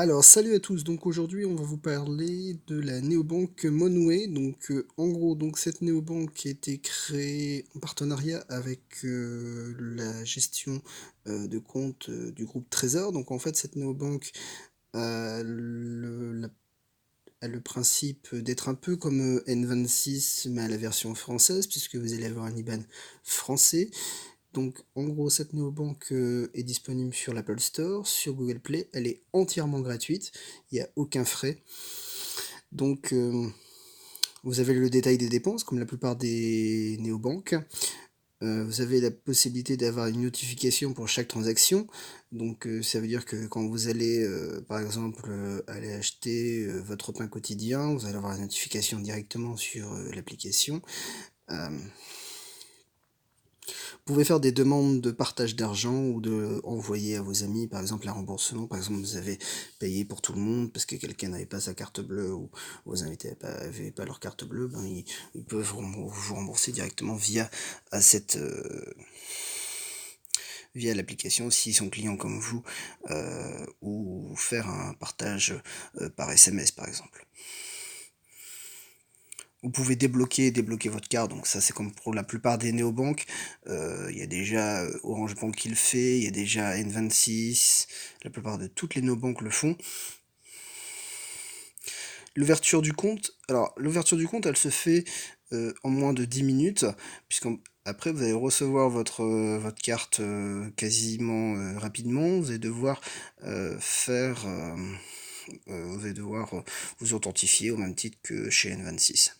Alors, salut à tous. Donc aujourd'hui, on va vous parler de la néobanque Monway. Donc, en gros, donc cette néobanque a été créée en partenariat avec la gestion de compte du groupe Trésor. Donc, en fait, cette néobanque a le principe d'être un peu comme N26, mais à la version française, puisque vous allez avoir un IBAN français. Donc, en gros, cette néobanque est disponible sur l'Apple Store, sur Google Play. Elle est entièrement gratuite. Il n'y a aucun frais. Donc, vous avez le détail des dépenses, comme la plupart des néobanques. Vous avez la possibilité d'avoir une notification pour chaque transaction. Donc, ça veut dire que quand vous allez, par exemple, aller acheter votre pain quotidien, vous allez avoir la notification directement sur l'application. Vous pouvez faire des demandes de partage d'argent ou de envoyer à vos amis, par exemple, un remboursement. Par exemple, vous avez payé pour tout le monde parce que quelqu'un n'avait pas sa carte bleue ou vos invités n'avaient pas leur carte bleue, ben, ils peuvent vous rembourser directement cette, euh, via l'application s'ils sont clients comme vous, ou faire un partage par SMS, par exemple. Vous pouvez débloquer votre carte, donc ça c'est comme pour la plupart des néobanques. Il y a déjà Orange Bank qui le fait, il y a déjà N26, la plupart de toutes les néobanques le font. L'ouverture du compte, alors l'ouverture du compte elle se fait en moins de 10 minutes, puisqu'après vous allez recevoir votre carte quasiment rapidement, vous allez devoir vous allez devoir vous authentifier au même titre que chez N26.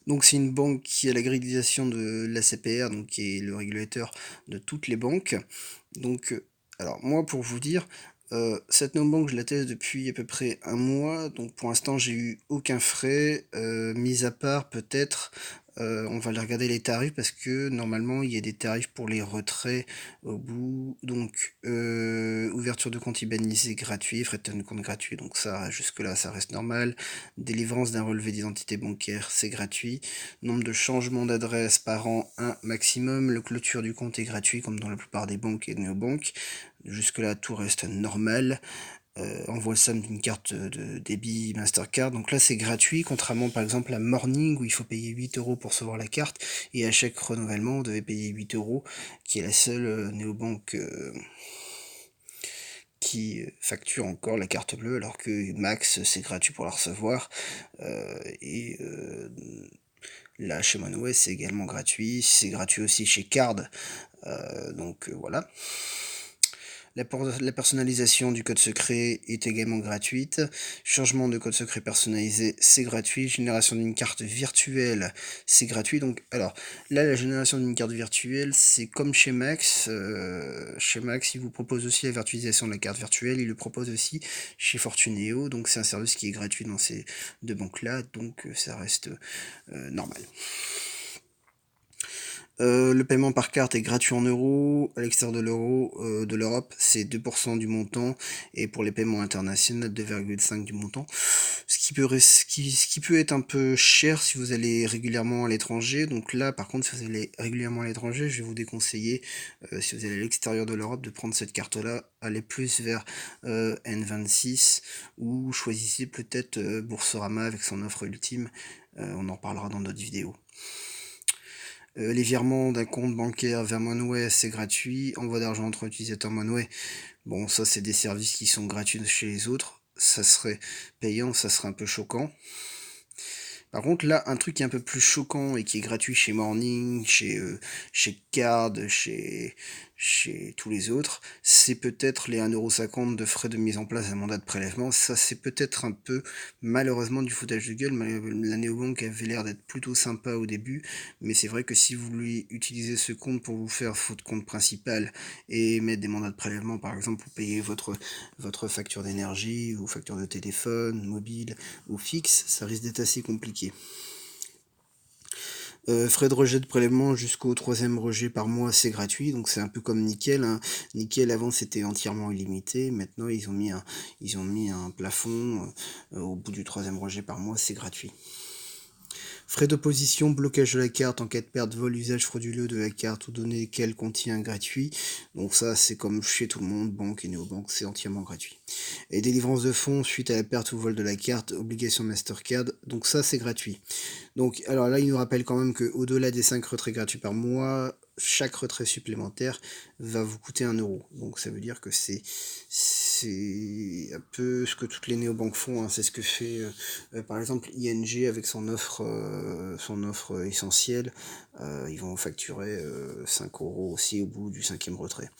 Donc c'est une banque qui a la gradation de l'ACPR, donc qui est le régulateur de toutes les banques. Donc, alors moi pour vous dire, cette non-banque je la teste depuis à peu près un mois, donc pour l'instant j'ai eu aucun frais, mis à part peut-être, on va aller regarder les tarifs parce que normalement il y a des tarifs pour les retraits au bout, donc ouverture de compte IBANisé gratuit, frais de compte gratuit, donc ça jusque là ça reste normal, délivrance d'un relevé d'identité bancaire c'est gratuit, nombre de changements d'adresse par an, un maximum. Le clôture du compte est gratuit, comme dans la plupart des banques et néobanques. Jusque-là, tout reste normal. Envoie le somme d'une carte de débit Mastercard. Donc là, c'est gratuit, contrairement par exemple à Morning, où il faut payer 8 euros pour recevoir la carte. Et à chaque renouvellement, vous devez payer 8 euros, qui est la seule néobanque qui facture encore la carte bleue, alors que Max, c'est gratuit pour la recevoir. Et là, chez Monway, c'est également gratuit. C'est gratuit aussi chez Card. Donc voilà. La personnalisation du code secret est également gratuite. Changement de code secret personnalisé, c'est gratuit. Génération d'une carte virtuelle, c'est gratuit. Donc, alors, là, la génération d'une carte virtuelle, c'est comme chez Max. Chez Max, il vous propose aussi la virtualisation de la carte virtuelle. Il le propose aussi chez Fortuneo. Donc, c'est un service qui est gratuit dans ces deux banques-là. Donc, ça reste normal. Le paiement par carte est gratuit en euros. À l'extérieur de l'Europe, c'est 2% du montant. Et pour les paiements internationaux, 2,5% du montant. Ce qui peut être un peu cher si vous allez régulièrement à l'étranger. Donc là, par contre, si vous allez régulièrement à l'étranger, je vais vous déconseiller, si vous allez à l'extérieur de l'Europe, de prendre cette carte-là. Allez plus vers N26 ou choisissez peut-être Boursorama avec son offre ultime. On en parlera dans d'autres vidéos. Les virements d'un compte bancaire vers Monway, c'est gratuit. Envoi d'argent entre utilisateurs Monway, bon, ça, c'est des services qui sont gratuits chez les autres. Ça serait payant, ça serait un peu choquant. Par contre, là, un truc qui est un peu plus choquant et qui est gratuit chez Morning, chez Card, chez tous les autres, c'est peut-être les 1,50€ de frais de mise en place d'un mandat de prélèvement. Ça, c'est peut-être un peu, malheureusement, du foutage de gueule. La néobanque avait l'air d'être plutôt sympa au début, mais c'est vrai que si vous voulez utiliser ce compte pour vous faire votre compte principal et mettre des mandats de prélèvement, par exemple, pour payer votre facture d'énergie ou facture de téléphone, mobile ou fixe, ça risque d'être assez compliqué. Frais de rejet de prélèvement jusqu'au troisième rejet par mois, c'est gratuit, donc c'est un peu comme Nickel, hein. Nickel avant c'était entièrement illimité, maintenant ils ont mis un plafond, au bout du troisième rejet par mois, c'est gratuit. Frais d'opposition, blocage de la carte en cas de perte, vol, usage frauduleux de la carte ou données qu'elle contient gratuit. Donc ça, c'est comme chez tout le monde, banque et néobanque, c'est entièrement gratuit. Et délivrance de fonds suite à la perte ou vol de la carte, obligation Mastercard, donc ça, c'est gratuit. Donc, alors là, il nous rappelle quand même qu'au-delà des 5 retraits gratuits par mois, chaque retrait supplémentaire va vous coûter 1 €. Donc ça veut dire que c'est un peu ce que toutes les néobanques font, hein. C'est ce que fait par exemple ING avec son offre essentielle. Ils vont facturer 5 € aussi au bout du 5e retrait.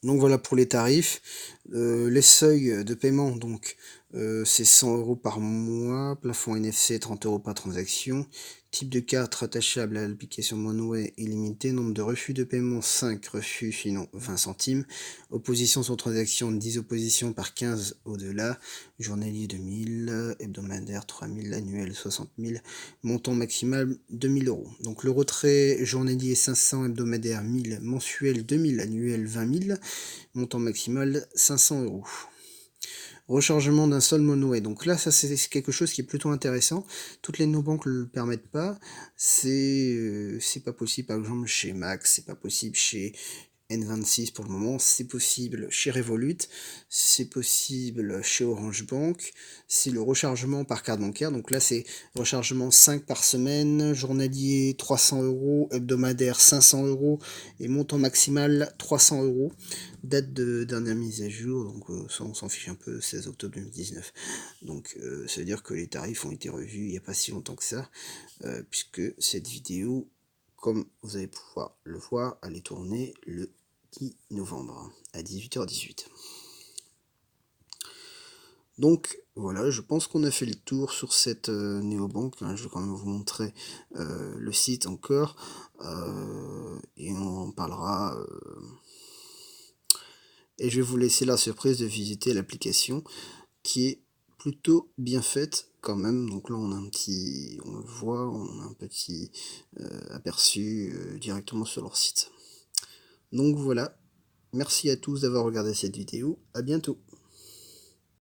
Donc voilà pour les tarifs. Les seuils de paiement, donc c'est 100 € par mois, plafond NFC 30 € par transaction, type de carte rattachable à l'application Monway illimité, nombre de refus de paiement 5 refus, sinon 20 centimes, opposition sur transaction 10 oppositions par 15 au-delà, journalier 2000, hebdomadaire 3000, annuel 60 000, montant maximal 2000 €. Donc le retrait journalier 500, hebdomadaire 1000, mensuel 2000, annuel 20 000, montant maximal 500 €. Rechargement d'un seul Monway. Donc là, ça c'est quelque chose qui est plutôt intéressant. Toutes les néobanques ne le permettent pas. C'est pas possible par exemple chez Max, c'est pas possible chez N26 pour le moment, c'est possible chez Revolut, c'est possible chez Orange Bank, c'est le rechargement par carte bancaire, donc là c'est rechargement 5 par semaine, journalier 300 €, hebdomadaire 500 € et montant maximal 300 €, date de dernière mise à jour, donc ça on s'en fiche un peu, 16 octobre 2019, donc ça veut dire que les tarifs ont été revus il n'y a pas si longtemps que ça, puisque cette vidéo, comme vous allez pouvoir le voir, elle est tournée le 10 novembre à 18h18. Donc voilà, je pense qu'on a fait le tour sur cette néobanque, hein. Je vais quand même vous montrer le site encore, et on en parlera. Et je vais vous laisser la surprise de visiter l'application qui est plutôt bien faite quand même. Donc là on a on le voit, on a un petit aperçu directement sur leur site. Donc voilà, merci à tous d'avoir regardé cette vidéo, à bientôt.